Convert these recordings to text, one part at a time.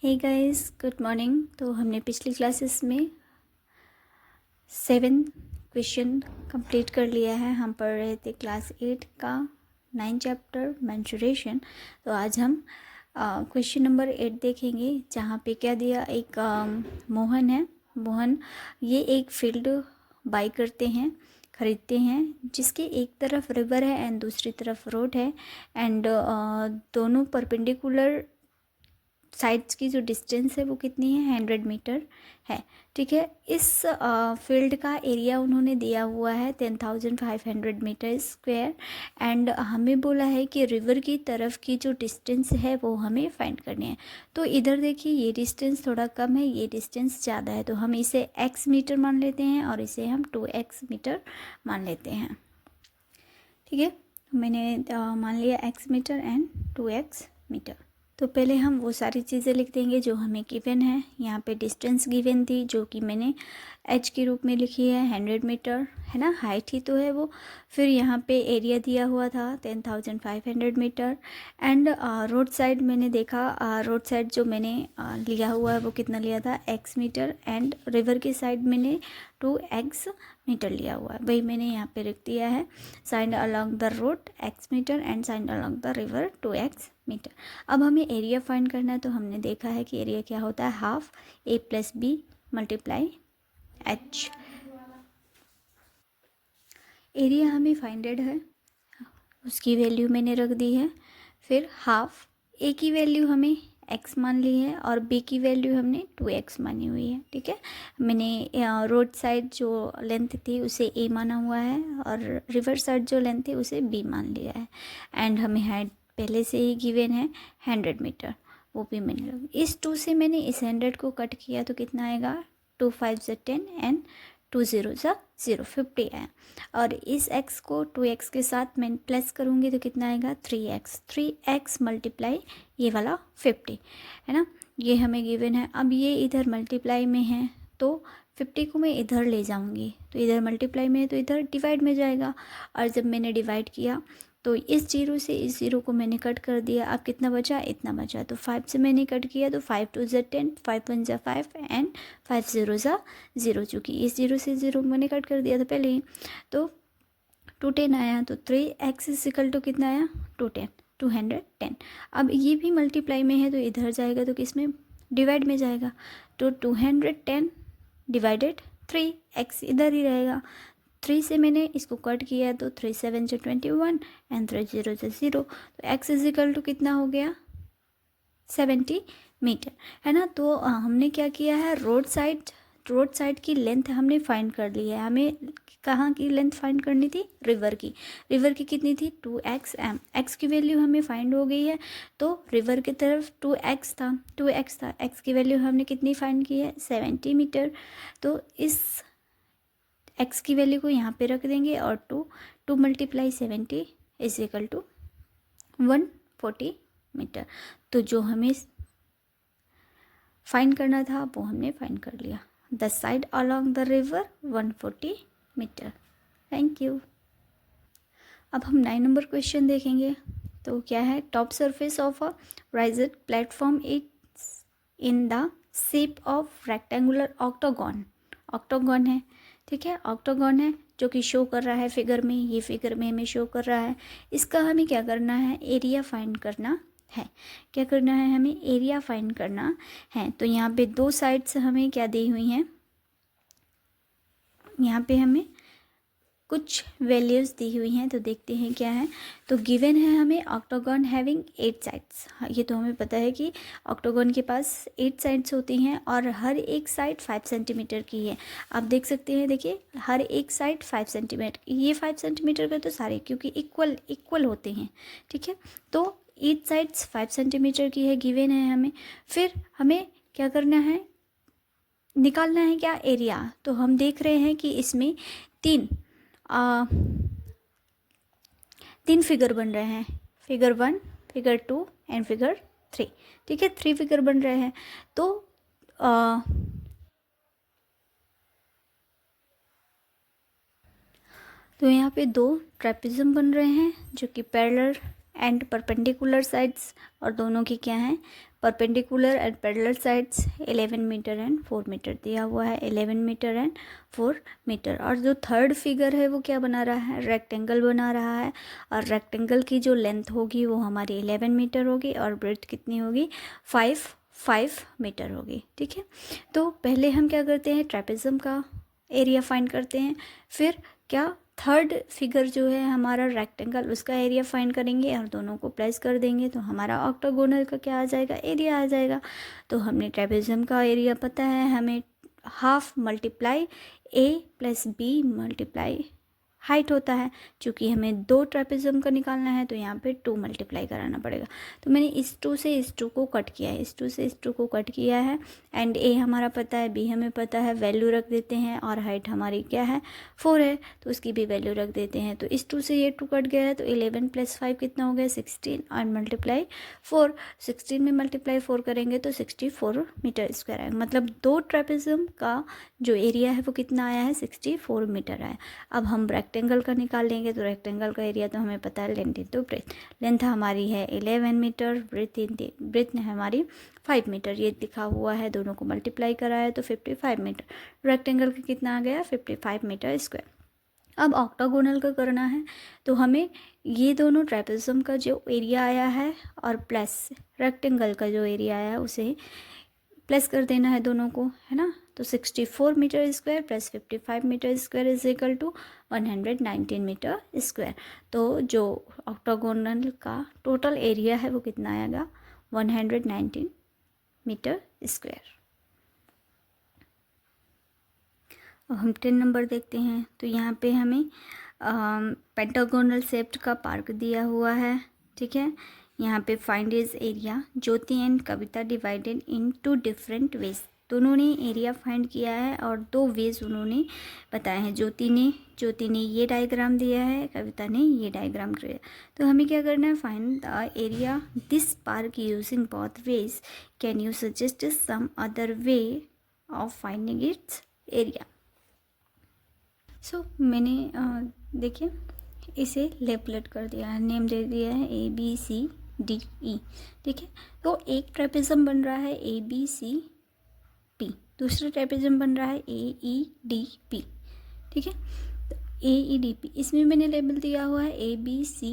Hey guys, good morning. तो हमने पिछली क्लासेस में 7 क्वेश्चन कंप्लीट कर लिया है। हम पढ़ रहे थे क्लास 8 का 9 चैप्टर मेंस्ट्रुएशन। तो आज हम क्वेश्चन नंबर 8 देखेंगे, जहाँ पे क्या दिया। एक मोहन है। मोहन ये एक फील्ड बाई करते हैं, ख़रीदते हैं, जिसके एक तरफ रिवर है एंड दूसरी तरफ रोड है एंड दोनों परपेंडिकुलर साइड्स की जो डिस्टेंस है वो कितनी है, 100 मीटर है। ठीक है। इस फील्ड का एरिया उन्होंने दिया हुआ है 10,500 मीटर स्क्वायर एंड हमें बोला है कि रिवर की तरफ की जो डिस्टेंस है वो हमें फाइंड करनी है। तो इधर देखिए, ये डिस्टेंस थोड़ा कम है, ये डिस्टेंस ज़्यादा है, तो हम इसे x मीटर मान लेते हैं और इसे हम 2x मीटर मान लेते हैं। ठीक है, मैंने मान लिया x metre and 2x metre. तो पहले हम वो सारी चीज़ें लिख देंगे जो हमें गिवन है। यहाँ पे डिस्टेंस गिवन थी जो कि मैंने h के रूप में लिखी है, 100 मीटर है ना, हाइट ही तो है वो। फिर यहाँ पे एरिया दिया हुआ था 10,500 मीटर एंड रोड साइड मैंने देखा, रोड साइड जो मैंने लिया हुआ है वो कितना लिया था, x मीटर एंड रिवर की साइड मैंने 2x मीटर लिया हुआ है, वही मैंने यहाँ पे लिख दिया है। Side along the road x metre and side along the river 2x metre. अब हमें एरिया फाइंड करना है, तो हमने देखा है कि एरिया क्या होता है, half a plus B multiply h। Area हमें फाइंडेड है, उसकी वैल्यू मैंने रख दी है। फिर हाफ a की वैल्यू हमें x मान ली है और b की वैल्यू हमने 2x मानी हुई है। ठीक है, मैंने रोड साइड जो लेंथ थी उसे a माना हुआ है और रिवर साइड जो लेंथ थी उसे b मान लिया है एंड हमें हाइट पहले से ही गिवन है 100 मीटर, वो भी मैंने रख। इस 2 से मैंने इस 100 को कट किया तो कितना आएगा, 2 5 ज़ा 10 एंड 2 0 ज़ा 0, 50 आया। और इस x को 2x के साथ मैं प्लस करूँगी तो कितना आएगा, 3x मल्टीप्लाई ये वाला 50 है ना, ये हमें गिवन है। अब ये इधर मल्टीप्लाई में है तो 50 को मैं इधर ले जाऊँगी, तो इधर मल्टीप्लाई में है तो इधर डिवाइड में जाएगा। और जब मैंने डिवाइड किया तो इस जीरो से इस जीरो को मैंने कट कर दिया। अब कितना बचा, इतना बचा। तो 5 से मैंने कट किया तो 5 2 ज़ा 10, 5 1 ज़ा 5 एंड 5 0 ज़ा 0, चूँकि इस जीरो से जीरो मैंने कट कर दिया था पहले ही। तो 210 आया, तो 3x इक्वल टू कितना आया, 210, 210। अब ये भी मल्टीप्लाई में है तो इधर जाएगा तो किस में, डिवाइड में जाएगा। तो 210 डिवाइडेड 3x इधर ही रहेगा। 3 से मैंने इसको कट किया तो 3 7 ज़ा 21 एंड 3 0 ज़ा 0, तो x इक्वल टू कितना हो गया, 70 मीटर है ना। तो हमने क्या किया है, रोड साइड की लेंथ हमने फाइंड कर ली है। हमें कहाँ की लेंथ फाइंड करनी थी, रिवर की कितनी थी, 2x m, x की वैल्यू हमें फाइंड हो गई है। तो रिवर की तरफ 2x था, x की वैल्यू हमने कितनी फाइंड की है, 70 मीटर। तो इस x की वैल्यू को यहाँ पे रख देंगे और 2 multiply 70 is equal to 140 metre. तो जो हमें फाइंड करना था वो हमने फाइंड कर लिया। The side along the river 140 metre. Thank you. अब हम 9 नंबर क्वेश्चन देखेंगे। तो क्या है, top surface of a riser platform is in the shape of rectangular octagon है। ठीक है, ऑक्टोगॉन है जो कि शो कर रहा है फिगर में, ये फिगर में हमें शो कर रहा है। इसका हमें क्या करना है, एरिया फाइंड करना है। क्या करना है, हमें एरिया फाइंड करना है। तो यहाँ पे 2 साइड्स हमें क्या दी हुई हैं, यहाँ पे हमें कुछ वैल्यूज़ दी हुई हैं, तो देखते हैं क्या है। तो गिवन है हमें ऑक्टोगन हैविंग 8 साइड्स। हाँ, ये तो हमें पता है कि ऑक्टोगन के पास 8 साइड्स होती हैं और हर एक साइड 5 सेंटीमीटर की है। आप देख सकते हैं, देखिए हर एक साइड 5 सेंटीमीटर, ये 5 सेंटीमीटर का तो सारे, क्योंकि इक्वल होते हैं। ठीक है, तो 8 साइड्स 5 सेंटीमीटर की है, गिवन है हमें। फिर हमें क्या करना है, निकालना है क्या, एरिया। तो हम देख रहे हैं कि इसमें तीन फिगर बन रहे हैं, फिगर 1, फिगर 2 एंड फिगर 3। ठीक है, 3 फिगर बन रहे हैं। तो यहाँ पे 2 ट्रेपेजियम बन रहे हैं जो कि पैरेलल एंड परपेंडिकुलर साइड्स, और दोनों की क्या है, perpendicular and parallel sides 11 metre and 4 metre दिया हुआ है, 11 मीटर एंड 4 मीटर। और जो थर्ड फिगर है वो क्या बना रहा है, रेक्टेंगल बना रहा है, और रेक्टेंगल की जो लेंथ होगी वो हमारी 11 मीटर होगी और ब्रेड्थ कितनी होगी, 5 मीटर होगी। ठीक है, तो पहले हम क्या करते हैं, ट्रेपेज़म का एरिया फाइंड करते हैं, फिर क्या थर्ड फिगर जो है हमारा रेक्टेंगल, उसका एरिया फाइंड करेंगे और दोनों को प्लस कर देंगे तो हमारा ऑक्टागोनल का क्या आ जाएगा, एरिया आ जाएगा। तो हमने ट्रेपेज़म का एरिया पता है हमें, हाफ मल्टीप्लाई ए प्लस बी मल्टीप्लाई हाइट होता है। चूँकि हमें 2 ट्रेपेज़म का निकालना है तो यहाँ पे 2 मल्टीप्लाई कराना पड़ेगा। तो मैंने इस 2 से इस 2 को कट किया है, इस 2 से इस 2 को कट किया है, एंड ए हमारा पता है, बी हमें पता है, वैल्यू रख देते हैं, और हाइट हमारी क्या है, 4 है तो उसकी भी वैल्यू रख देते हैं। तो इस 2 से ये 2 कट गया है तो 11 + 5 कितना हो गया, 16, और मल्टीप्लाई 4, 16 में मल्टीप्लाई 4 करेंगे तो 64 मीटर स्क्वायर आएगा। मतलब 2 ट्रेपेज़म का जो एरिया है वो कितना आया है, 64 मीटर आया। अब हम रेक्टेंगल का निकाल लेंगे, तो रेक्टेंगल का एरिया तो हमें पता है, लेंथ इंटू ब्रेथ। लेंथ हमारी है 11 मीटर, ब्रेथ है हमारी 5 मीटर, ये लिखा हुआ है, दोनों को मल्टीप्लाई करा है तो 55 मीटर। रेक्टेंगल का कितना आ गया, 55 मीटर स्क्वायर। अब ऑक्टागोनल का करना है तो हमें ये दोनों ट्रेपेज़म का जो एरिया आया है और प्लस रेक्टेंगल का जो एरिया आया है उसे प्लस कर देना है दोनों को, है ना। तो 64 metre square plus 55 metre square is equal to 119 metre square. तो जो ऑक्टागोनल का टोटल एरिया है वो कितना आएगा, 119 मीटर स्क्वायर। अब हम 10 नंबर देखते हैं। तो यहाँ पे हमें पेंटागोनल शेप्ड का पार्क दिया हुआ है, ठीक है। यहाँ पे find is area, Jyoti and Kavita divided in 2 different ways. दोनों ने एरिया फाइंड किया है और 2 वेज उन्होंने बताए हैं। ज्योति ने ये डायग्राम दिया है, कविता ने ये डायग्राम दिया। तो हमें क्या करना है, find the area this park using both ways. Can you suggest some other way of finding its area. So मैंने देखिए इसे लेबलेट कर दिया है, नेम दे दिया है ABCDE, ठीक है। तो एक ट्रेपेज़म बन रहा है ABCP, दूसरा ट्रेपेज़म बन रहा है AEDP, ठीक है। तो AEDP इसमें मैंने लेबल दिया हुआ है ABC,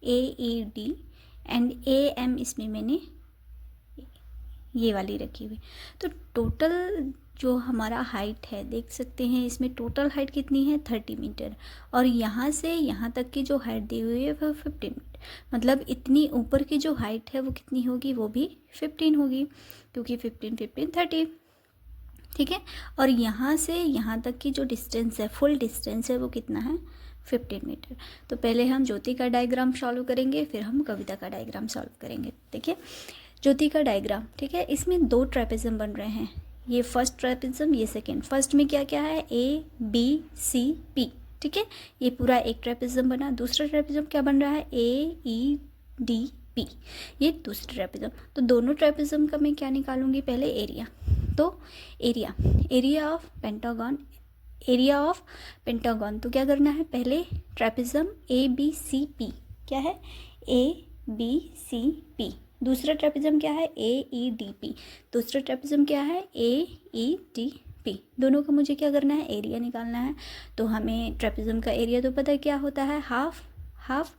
AED एंड AM, इसमें मैंने ये वाली रखी हुई। तो टोटल जो हमारा हाइट है देख सकते हैं, इसमें टोटल हाइट कितनी है, 30 मीटर, और यहाँ से यहाँ तक की जो हाइट दी हुई है वो 15 मीटर। मतलब इतनी ऊपर की जो हाइट है वो कितनी होगी, वो भी 15 होगी, क्योंकि 15 15 30, ठीक है। और यहाँ से यहाँ तक की जो डिस्टेंस है, फुल डिस्टेंस है, वो कितना है, 15 मीटर। तो पहले हम ज्योति का डायग्राम सॉल्व करेंगे, फिर हम कविता का डायग्राम सॉल्व करेंगे। देखिए ज्योति का डायग्राम, ठीक है। इसमें 2 ट्रेपेज़म बन रहे हैं, ये फर्स्ट ट्रेपेज़म, ये सेकेंड। फर्स्ट में क्या क्या है, ABCP, ठीक है, ये पूरा एक ट्रेपेज़म बना। दूसरा ट्रेपेज़म क्या बन रहा है, AEDP, ये दूसरा ट्रेपेज़म। तो दोनों ट्रेपेज़म का मैं क्या निकालूंगी, पहले एरिया। तो एरिया ऑफ पेंटागन, तो क्या करना है, पहले ट्रेपेज़म ABCP क्या है, ABCP। दूसरा ट्रेपेज़म क्या है, AEDP। दूसरा ट्रेपेज़म क्या है, AEDP। दोनों का मुझे क्या करना है, एरिया निकालना है। तो हमें ट्रेपेज़म का एरिया तो पता है क्या होता है, half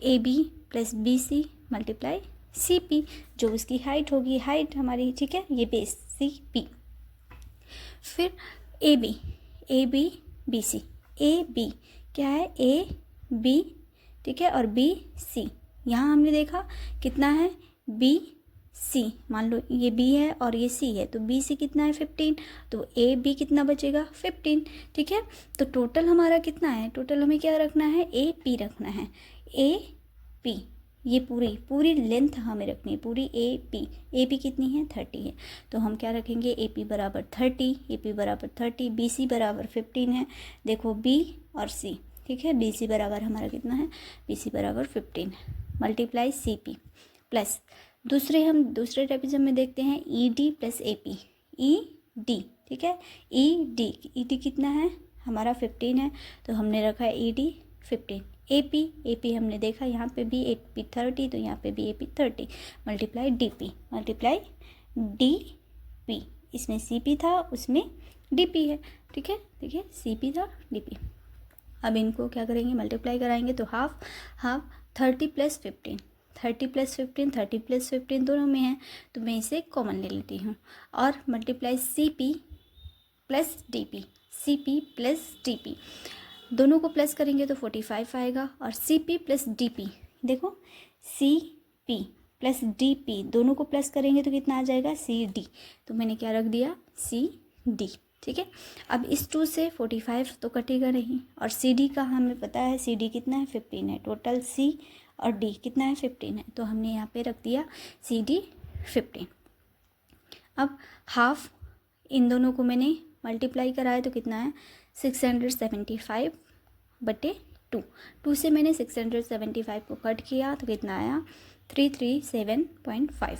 AB + BC multiply CP, जो उसकी हाइट होगी, हाइट हमारी, ठीक है, ये बेस CP। फिर AB BC, AB क्या है, AB, ठीक है, और BC। यहाँ हमने देखा कितना है, BC, मान लो ये B है और ये C है, तो BC कितना है, 15, तो AB कितना बचेगा, 15, ठीक है। तो टोटल हमारा कितना है, टोटल हमें क्या रखना है, AP रखना है, AP, ये पूरी लेंथ हमें रखनी है, पूरी AP कितनी है, 30 है। तो हम क्या रखेंगे, AP बराबर 30, BC बराबर 15 है। देखो B और C, ठीक है, BC बराबर हमारा कितना है, BC बराबर 15 मल्टीप्लाई CP प्लस दूसरे ट्रेपेज़म में देखते हैं ED + AP, ED, ठीक है, ED कितना है हमारा, 15 है, तो हमने रखा है ED 15। ए पी हमने देखा यहाँ पे भी ए पी 30, तो यहाँ पे भी A P 30 multiply D P, इसमें सी पी था उसमें डी पी है, ठीक है, देखिए सी पी था डी पी। अब इनको क्या करेंगे, मल्टीप्लाई कराएंगे तो हाफ 30 प्लस 15, 30 प्लस 15 दोनों में है, तो मैं इसे कॉमन ले लेती हूँ। और multiply C P plus D P, दोनों को प्लस करेंगे तो 45 आएगा। और C P plus D P, देखो C P plus D P दोनों को प्लस करेंगे तो कितना आ जाएगा, सी डी, तो मैंने क्या रख दिया, सी डी, ठीक है। अब इस 2 से 45 तो कटेगा नहीं, और सी डी का हमें पता है, सी डी कितना है, 15 है, टोटल सी और डी कितना है, 15 है, तो हमने यहाँ पे रख दिया सी डी 15। अब हाफ इन दोनों को मैंने मल्टीप्लाई कराया तो कितना है, 675/2, 2 से मैंने 675 को कट किया तो कितना आया, 337.5।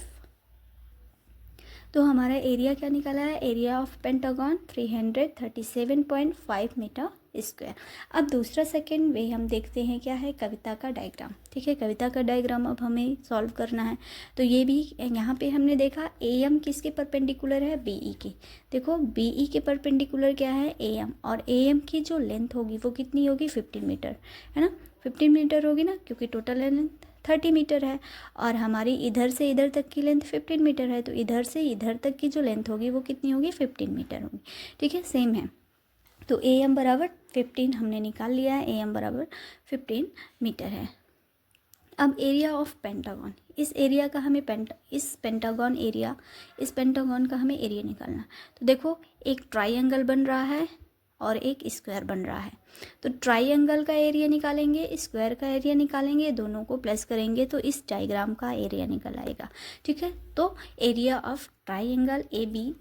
तो हमारा एरिया क्या निकला है, area of pentagon 337.5 metre square. अब दूसरा सेकेंड वे हम देखते हैं क्या है, कविता का डायग्राम, ठीक है। कविता का डायग्राम अब हमें सॉल्व करना है। तो ये भी यहाँ पे हमने देखा ए एम किसके परपेंडिकुलर है, बी ई के। देखो बी ई के परपेंडिकुलर क्या है, ए एम, और ए एम की जो लेंथ होगी वो कितनी होगी, 15 मीटर, है ना, 15 मीटर होगी ना, क्योंकि टोटल लेंथ 30 मीटर है, और हमारी इधर से इधर तक की लेंथ 15 मीटर है, तो इधर से इधर तक की जो लेंथ होगी वो कितनी होगी, 15 मीटर होगी, ठीक है, सेम है। तो ए एम बराबर 15 हमने निकाल लिया है, ए एम बराबर 15 मीटर है। अब एरिया ऑफ पेंटागन, इस एरिया का हमें इस पेंटागन का हमें एरिया निकालना। तो देखो एक ट्राइंगल बन रहा है और एक स्क्वायर बन रहा है, तो ट्राइंगल का एरिया निकालेंगे, स्क्वायर का एरिया निकालेंगे, दोनों को प्लस करेंगे तो इस डायग्राम का एरिया निकल आएगा, ठीक है। तो area of triangle A B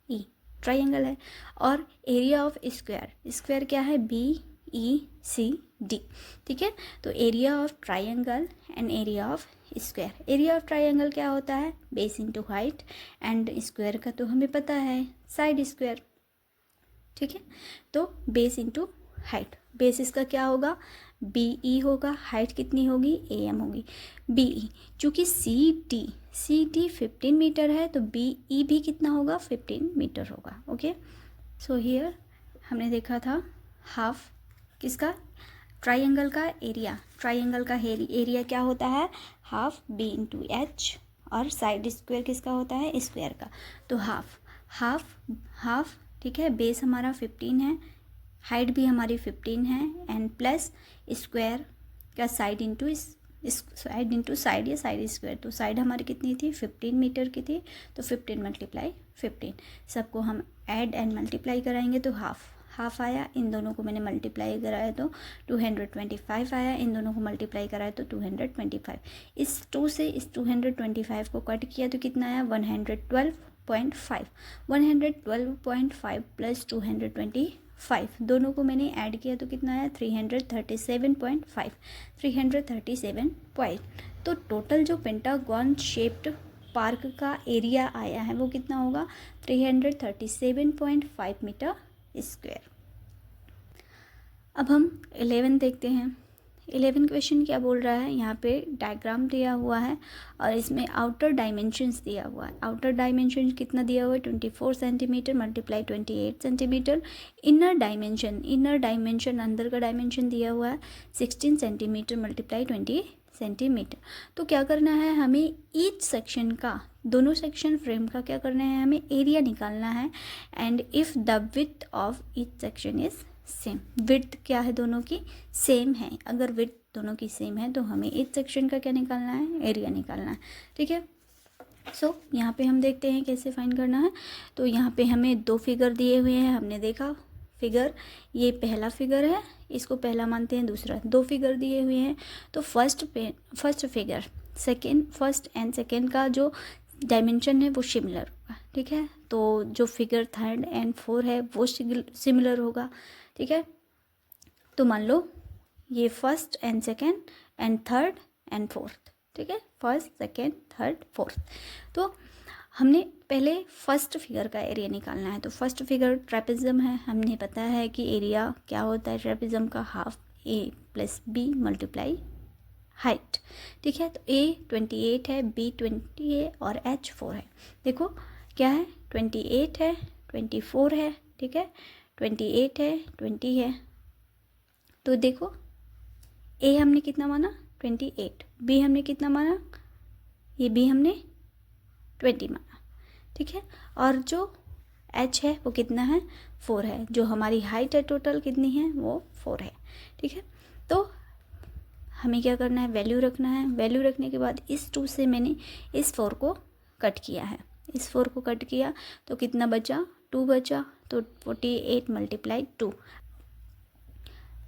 E triangle है, और एरिया ऑफ स्क्वायर क्या है, बी ई सी डी, ठीक है। तो area of triangle and area of square, area of triangle क्या होता है, base into height, and square का तो हमें पता है साइड स्क्वायर, ठीक है। तो बेस इंटू हाइट, बेस इसका क्या होगा, बी ई होगा, हाइट कितनी होगी, ए एम होगी, बी ई, चूँकि सी डी 15 मीटर है तो बी ई भी कितना होगा, 15 मीटर होगा, ओके। सो हियर हमने देखा था हाफ किसका, ट्राइंगल का एरिया, ट्राइंगल का एरिया क्या होता है, हाफ बी इंटू एच, और साइड स्क्वायर किसका होता है, स्क्वायर का। तो हाफ ठीक है, बेस हमारा 15 है, हाइट भी हमारी 15 है, एंड प्लस स्क्वायर का साइड इंटू साइड या साइड स्क्वायर, तो साइड हमारी कितनी थी, 15 मीटर की थी, तो 15 मल्टीप्लाई 15, सबको हम ऐड एंड मल्टीप्लाई कराएंगे तो हाफ आया, इन दोनों को मैंने मल्टीप्लाई कराया तो 225 आया, इन दोनों को मल्टीप्लाई कराया तो 225, इस 2 से इस 225 को कट किया तो कितना आया, 112.5 प्लस 225, दोनों को मैंने ऐड किया तो कितना आया, 337.5। तो टोटल जो पेंटागन शेप्ड पार्क का एरिया आया है वो कितना होगा, 337.5 मीटर स्क्वायर। अब हम 11 देखते हैं। 11 क्वेश्चन क्या बोल रहा है, यहाँ पे डायग्राम दिया हुआ है और इसमें आउटर डायमेंशंस दिया हुआ है। आउटर डायमेंशन कितना दिया हुआ है, 24 centimetre multiply 28 centimetre. Inner dimension अंदर का डायमेंशन दिया हुआ है 16 सेंटीमीटर मल्टीप्लाई 20 सेंटीमीटर। तो क्या करना है हमें, ईच सेक्शन का, दोनों सेक्शन फ्रेम का क्या करना है, हमें एरिया निकालना है। And if the width of each section is same, width क्या है दोनों की सेम है, अगर विड्थ दोनों की सेम है तो हमें ईच सेक्शन का क्या निकालना है, एरिया निकालना है, ठीक है। सो यहाँ पे हम देखते हैं कैसे फाइंड करना है। तो यहाँ पे हमें 2 फिगर दिए हुए हैं, हमने देखा फिगर, ये पहला फिगर है, इसको पहला मानते हैं, दूसरा 2 फिगर दिए हुए हैं। तो first figure first and second का जो डायमेंशन है वो सिमिलर होगा, ठीक है। तो जो फिगर 3rd एंड 4 है वो सिमिलर होगा, ठीक है। तो मान लो ये first and second and 3rd and 4th, ठीक है, फर्स्ट सेकेंड 3rd 4th। तो हमने पहले फर्स्ट फिगर का एरिया निकालना है। तो फर्स्ट फिगर ट्रेपेजियम है, हमने पता है कि एरिया क्या होता है ट्रेपेजियम का, हाफ ए प्लस बी मल्टीप्लाई हाइट। ठीक है, तो ए 28 है, बी 20 है और एच 4 है। देखो क्या है, 28 है, 24 है, ठीक है, 28 है, 20 है। तो देखो ए हमने कितना माना 28, बी हमने कितना माना, ये बी हमने 20 माना। ठीक है, और जो एच है वो कितना है 4 है, जो हमारी हाइट है टोटल कितनी है वो 4 है। ठीक है, तो हमें क्या करना है, वैल्यू रखना है। वैल्यू रखने के बाद इस 2 से मैंने इस 4 को कट किया है, इस 4 को कट किया तो कितना बचा, 2 बचा। तो 48 मल्टीप्लाई 2,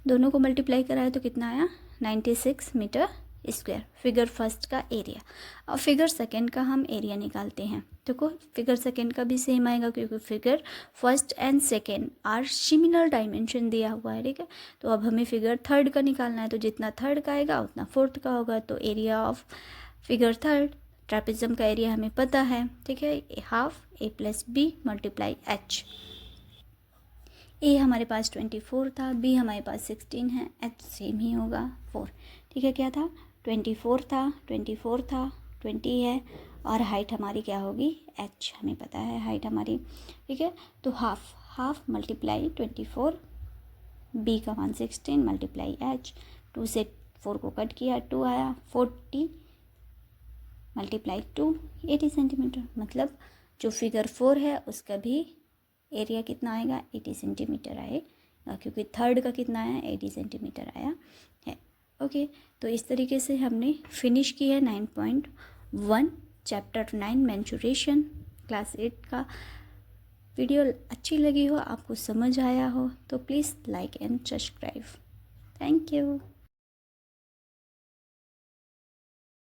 दोनों को मल्टीप्लाई कराया तो कितना आया 96 मीटर स्क्वायर, फिगर फर्स्ट का एरिया। और फिगर सेकंड का हम एरिया निकालते हैं। देखो फिगर सेकंड का भी सेम आएगा क्योंकि figure first and second are similar dimension दिया हुआ है। ठीक है, तो अब हमें फिगर थर्ड का निकालना है, तो जितना थर्ड का आएगा उतना फोर्थ का होगा। तो area of figure third, trapezium का एरिया हमें पता है। ठीक है, हाफ ए प्लस बी मल्टीप्लाई एच। ए हमारे पास 24 था, बी हमारे पास 16 है, एच सेम ही होगा 4। ठीक है, क्या था 24 था, 24 था, 20 है और हाइट हमारी क्या होगी एच, हमें पता है हाइट हमारी। ठीक है, तो हाफ मल्टीप्लाई 24, बी का मान 16 मल्टीप्लाई एच, 2 से 4 को कट किया 2 आया, 40 मल्टीप्लाई 2 80 सेंटीमीटर। मतलब जो फिगर 4 है उसका भी एरिया कितना आएगा 80 सेंटीमीटर आएगा, क्योंकि थर्ड का कितना आया 80 सेंटीमीटर आया है। ओके, तो इस तरीके से हमने फिनिश की है 9.1 चैप्टर 9 मेंस्ट्रुएशन क्लास 8 का। वीडियो अच्छी लगी हो, आपको समझ आया हो तो please like and subscribe. Thank you.